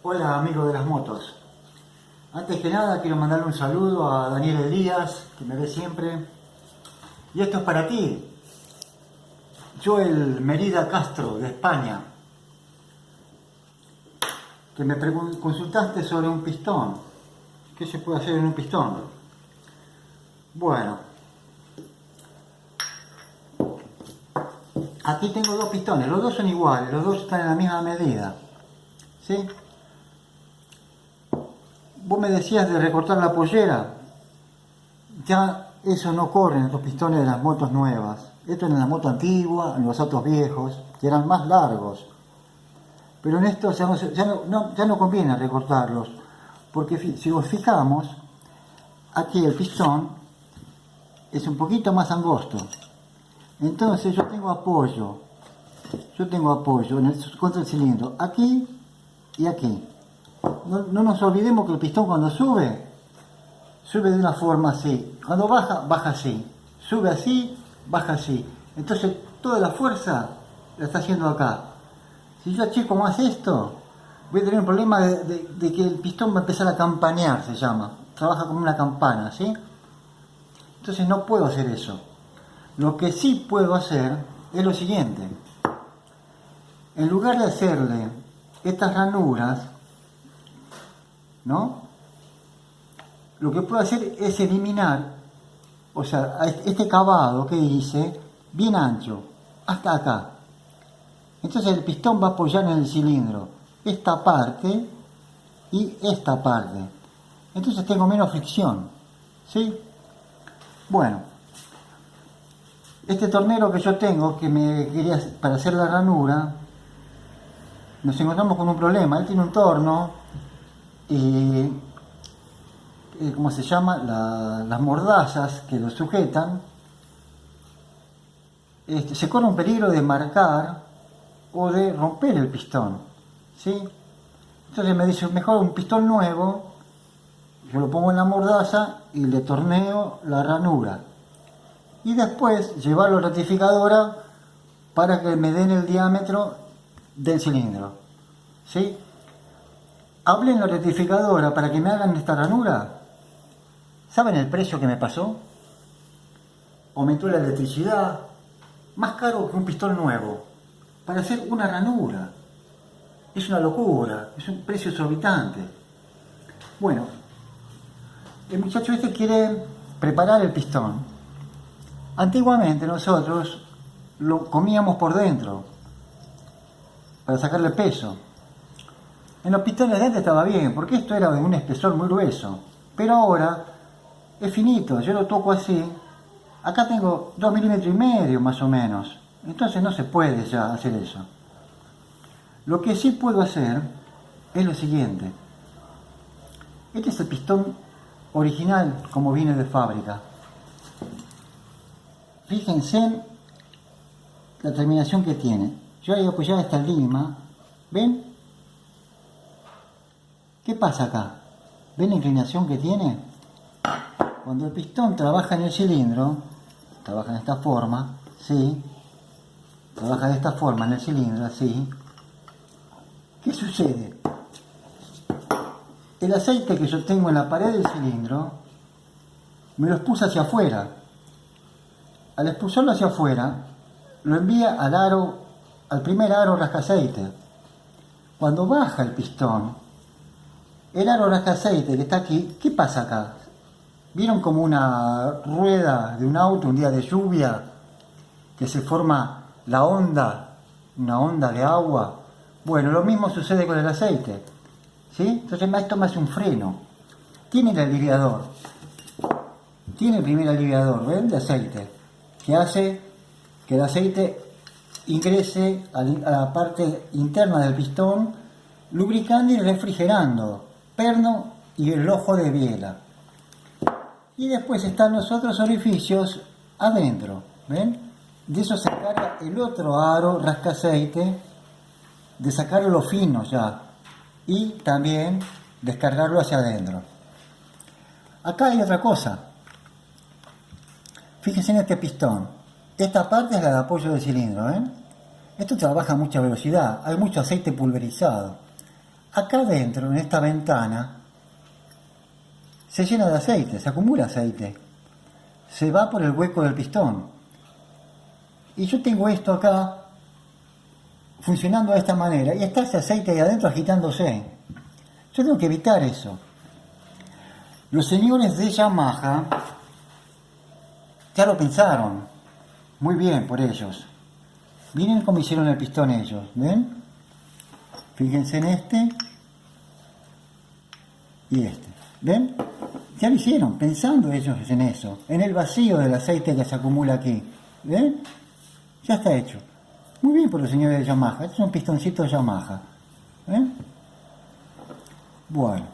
Hola amigos de las motos. Antes que nada quiero mandarle un saludo a Daniel Elías, que me ve siempre. Y esto es para ti, Joel Merida Castro, de España, que me consultaste sobre un pistón. ¿Qué se puede hacer en un pistón? Bueno, aquí tengo dos pistones, los dos son iguales, los dos están en la misma medida. ¿Sí? Vos me decías de recortar la pollera. Ya eso no corre en los pistones de las motos nuevas. Esto en la moto antigua, en los autos viejos, que eran más largos. Pero en esto ya no conviene recortarlos, porque si os fijamos, aquí el pistón es un poquito más angosto. Entonces yo tengo apoyo contra el cilindro, aquí y aquí. No nos olvidemos que el pistón cuando sube de una forma así, cuando baja, baja así, sube así, baja así. Entonces toda la fuerza la está haciendo acá. Si yo achico más esto, voy a tener un problema de que el pistón va a empezar a campanear, se llama. Trabaja como una campana, ¿sí? Entonces no puedo hacer eso. Lo que sí puedo hacer es lo siguiente. En lugar de hacerle estas ranuras, ¿no? Lo que puedo hacer es eliminar, o sea, este cavado que hice, bien ancho, hasta acá. Entonces el pistón va a apoyar en el cilindro esta parte y esta parte. Entonces tengo menos fricción, ¿sí? Bueno, este tornero que yo tengo, que me quería para hacer la ranura, nos encontramos con un problema. Él tiene un torno y ¿cómo se llama? Las mordazas que lo sujetan, se corre un peligro de marcar o de romper el pistón, ¿sí? Entonces me dice, mejor un pistón nuevo, yo lo pongo en la mordaza y le torneo la ranura. Y después llevarlo a la rectificadora para que me den el diámetro del cilindro, ¿sí? Hablé en la rectificadora para que me hagan esta ranura. ¿Saben el precio que me pasó? Aumentó la electricidad, más caro que un pistón nuevo, para hacer una ranura. Es una locura, es un precio exorbitante. Bueno, el muchacho este quiere preparar el pistón. Antiguamente nosotros lo comíamos por dentro, para sacarle peso. En los pistones de antes estaba bien, porque esto era de un espesor muy grueso. Pero ahora es finito, yo lo toco así. Acá tengo 2,5 milímetros más o menos. Entonces no se puede ya hacer eso. Lo que sí puedo hacer es lo siguiente. Este es el pistón original como viene de fábrica. Fíjense en la terminación que tiene. Yo he apoyado esta lima. ¿Ven? ¿Qué pasa acá? ¿Ven la inclinación que tiene? Cuando el pistón trabaja en el cilindro, trabaja en esta forma, ¿sí? Trabaja de esta forma en el cilindro, así. ¿Qué sucede? El aceite que yo tengo en la pared del cilindro, me lo expulsa hacia afuera. Al expulsarlo hacia afuera, lo envía al primer aro rascaceite. Cuando baja el pistón, el aro rascaceite que está aquí, ¿qué pasa acá? ¿Vieron como una rueda de un auto un día de lluvia que se forma la onda, una onda de agua? Bueno, lo mismo sucede con el aceite, ¿sí? Entonces esto me hace un freno. Tiene el aliviador, tiene el primer aliviador, ¿ven? De aceite, que hace que el aceite ingrese a la parte interna del pistón, lubricando y refrigerando perno y el ojo de biela. Y después están los otros orificios adentro, ¿ven? De eso se encarga el otro aro rascaceite, de sacarlo lo fino ya, y también descargarlo hacia adentro. Acá hay otra cosa. Fíjense en este pistón. Esta parte es la de apoyo del cilindro, ¿ven? Esto trabaja a mucha velocidad, hay mucho aceite pulverizado. acá adentro, en esta ventana, se llena de aceite, se acumula aceite, se va por el hueco del pistón. Y yo tengo esto acá funcionando de esta manera, y está ese aceite ahí adentro agitándose. Yo tengo que evitar eso. Los señores de Yamaha ya lo pensaron, muy bien por ellos. Miren cómo hicieron el pistón ellos, ¿ven? Fíjense en este y este, ¿ven? Ya lo hicieron, pensando ellos en eso, en el vacío del aceite que se acumula aquí, ¿ven? Ya está hecho. Muy bien por los señores de Yamaha, estos son pistoncitos Yamaha, ¿ven? Bueno,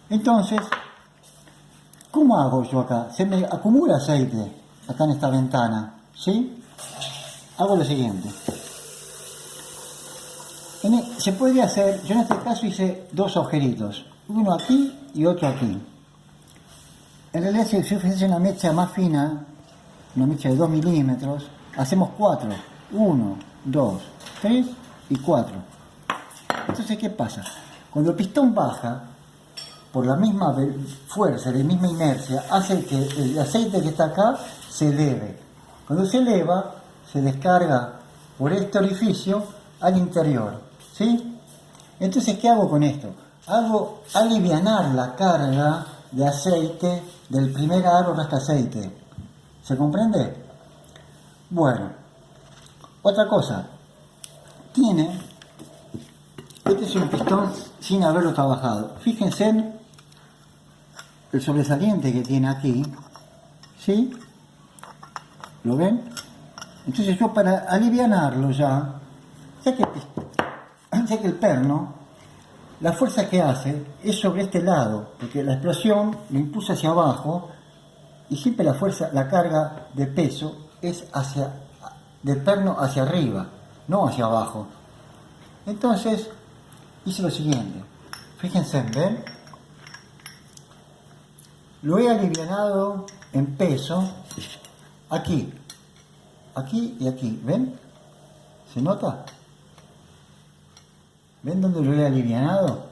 entonces, ¿cómo hago yo acá? Se me acumula aceite acá en esta ventana, ¿sí? Hago lo siguiente. Se podría hacer, yo en este caso hice dos agujeritos, uno aquí y otro aquí. En realidad, si yo fuese una mecha más fina, una mecha de 2 milímetros, hacemos 4. 1, 2, 3 y 4. Entonces, ¿qué pasa? Cuando el pistón baja, por la misma fuerza, la misma inercia, hace que el aceite que está acá se eleve. Cuando se eleva, se descarga por este orificio al interior, ¿sí? Entonces, ¿qué hago con esto? Hago alivianar la carga de aceite del primer aro de este aceite. ¿Se comprende? Bueno, otra cosa, este es un pistón sin haberlo trabajado. Fíjense en el sobresaliente que tiene aquí, ¿sí? ¿Lo ven? Entonces yo, para alivianarlo ya que el perno, la fuerza que hace es sobre este lado, porque la explosión lo impulsa hacia abajo y siempre la fuerza, la carga de peso es del perno hacia arriba, no hacia abajo. Entonces hice lo siguiente, fíjense, ¿ven? Lo he alivianado en peso aquí y aquí, ¿ven? ¿Se nota? ¿Ven dónde lo he alivianado?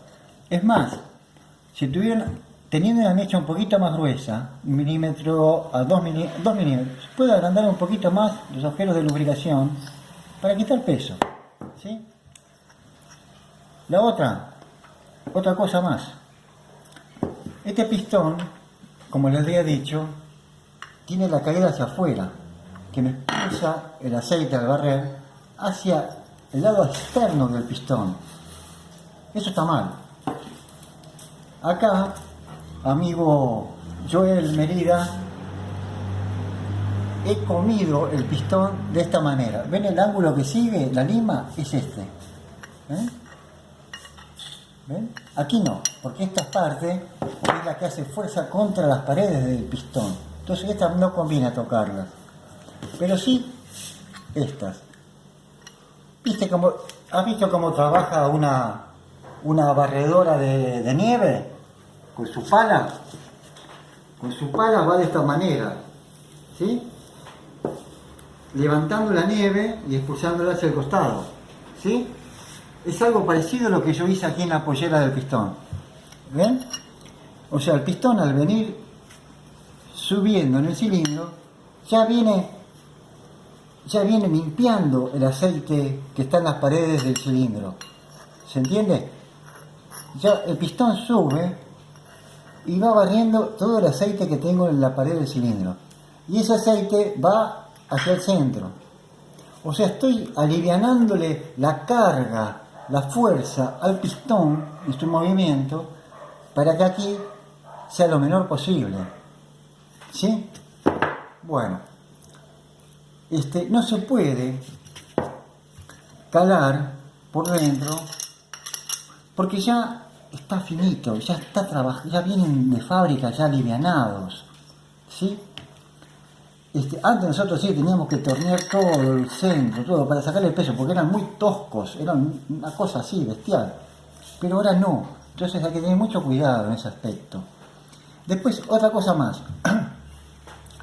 Es más, si teniendo una mecha un poquito más gruesa, 1 milímetro a 2 milímetros, puedo agrandar un poquito más los agujeros de lubricación para quitar peso, ¿sí? La otra cosa más. Este pistón, como les había dicho, tiene la caída hacia afuera, que me expulsa el aceite al barrer hacia el lado externo del pistón. Eso está mal. Acá, amigo Joel Merida, he comido el pistón de esta manera. ¿Ven el ángulo que sigue? La lima es este. ¿Ven? Aquí no, porque esta parte es la que hace fuerza contra las paredes del pistón. Entonces estas no conviene tocarlas. Pero sí estas. ¿Has visto cómo trabaja una barredora de nieve? Con su pala. Con su pala va de esta manera, ¿sí? Levantando la nieve y expulsándola hacia el costado, ¿sí? Es algo parecido a lo que yo hice aquí en la pollera del pistón. ¿Ven? O sea, el pistón, al venir subiendo en el cilindro, ya viene limpiando el aceite que está en las paredes del cilindro. ¿Se entiende? Ya el pistón sube y va barriendo todo el aceite que tengo en la pared del cilindro. Y ese aceite va hacia el centro. O sea, estoy alivianándole la carga, la fuerza al pistón en su movimiento para que aquí sea lo menor posible. ¿Sí? Bueno, no se puede calar por dentro porque ya está finito, ya está trabajado, ya vienen de fábrica ya alivianados, ¿sí? Antes nosotros sí teníamos que tornear todo el centro, todo, para sacarle el peso, porque eran muy toscos, eran una cosa así, bestial. Pero ahora no, entonces hay que tener mucho cuidado en ese aspecto. Después, otra cosa más.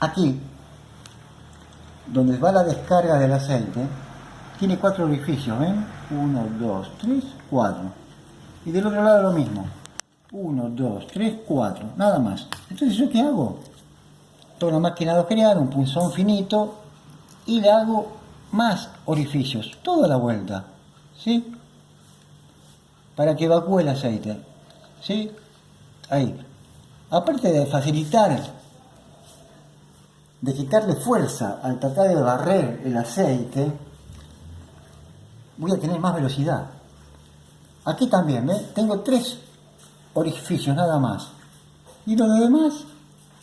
Aquí, donde va la descarga del aceite, tiene 4 orificios, ¿ven? 1, 2, 3, 4. Y del otro lado lo mismo. 1, 2, 3, 4, nada más. Entonces, ¿yo qué hago? Tomo una máquina de agujerear, un punzón finito, y le hago más orificios, toda la vuelta, ¿sí? Para que evacúe el aceite, ¿sí? Ahí. Aparte de facilitar, de quitarle fuerza al tratar de barrer el aceite, voy a tener más velocidad. Aquí también, tengo 3 orificios nada más. Y lo demás,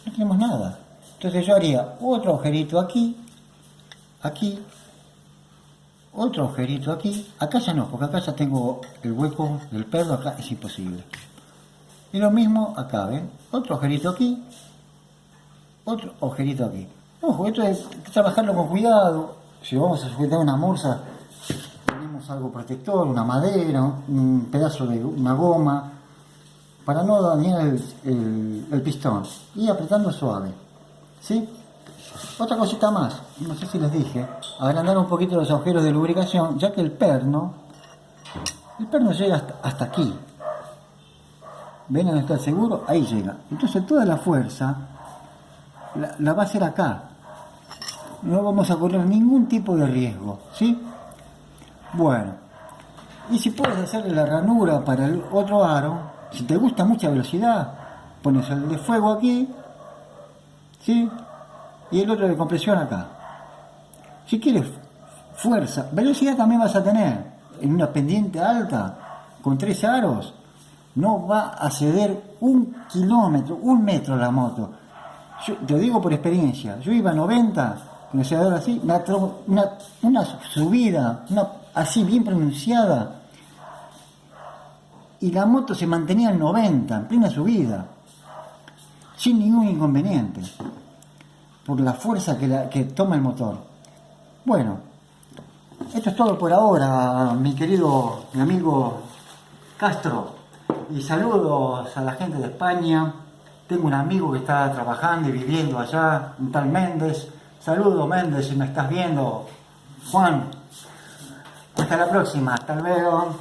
no tenemos nada. Entonces yo haría otro agujerito aquí, aquí, otro agujerito aquí. Acá ya no, porque acá ya tengo el hueco del perro, acá es imposible. Y lo mismo acá, ¿ven? Otro agujerito aquí, otro agujerito aquí. Ojo, esto hay que trabajarlo con cuidado. Si vamos a sujetar una morsa, ponemos algo protector, una madera, un pedazo de una goma, para no dañar el pistón. Y apretando suave, ¿sí? Otra cosita más, no sé si les dije, agrandar un poquito los agujeros de lubricación, ya que el perno llega hasta aquí. ¿Ven dónde está el seguro? Ahí llega. Entonces toda la fuerza la va a hacer acá. No vamos a correr ningún tipo de riesgo, ¿sí? Bueno, y si puedes hacerle la ranura para el otro aro, si te gusta mucha velocidad, pones el de fuego aquí, ¿sí? Y el otro de compresión acá. Si quieres fuerza, velocidad también vas a tener. En una pendiente alta, con 3 aros, no va a ceder 1 kilómetro, 1 metro la moto. Yo te lo digo por experiencia, yo iba a 90, con el acelerador así, una subida, así bien pronunciada, y la moto se mantenía en 90, en plena subida, sin ningún inconveniente, por la fuerza que toma el motor. Bueno, esto es todo por ahora, mi amigo Castro, y saludos a la gente de España. Tengo un amigo que está trabajando y viviendo allá, un tal Méndez. Saludos, Méndez, si me estás viendo. Juan, hasta la próxima, hasta luego.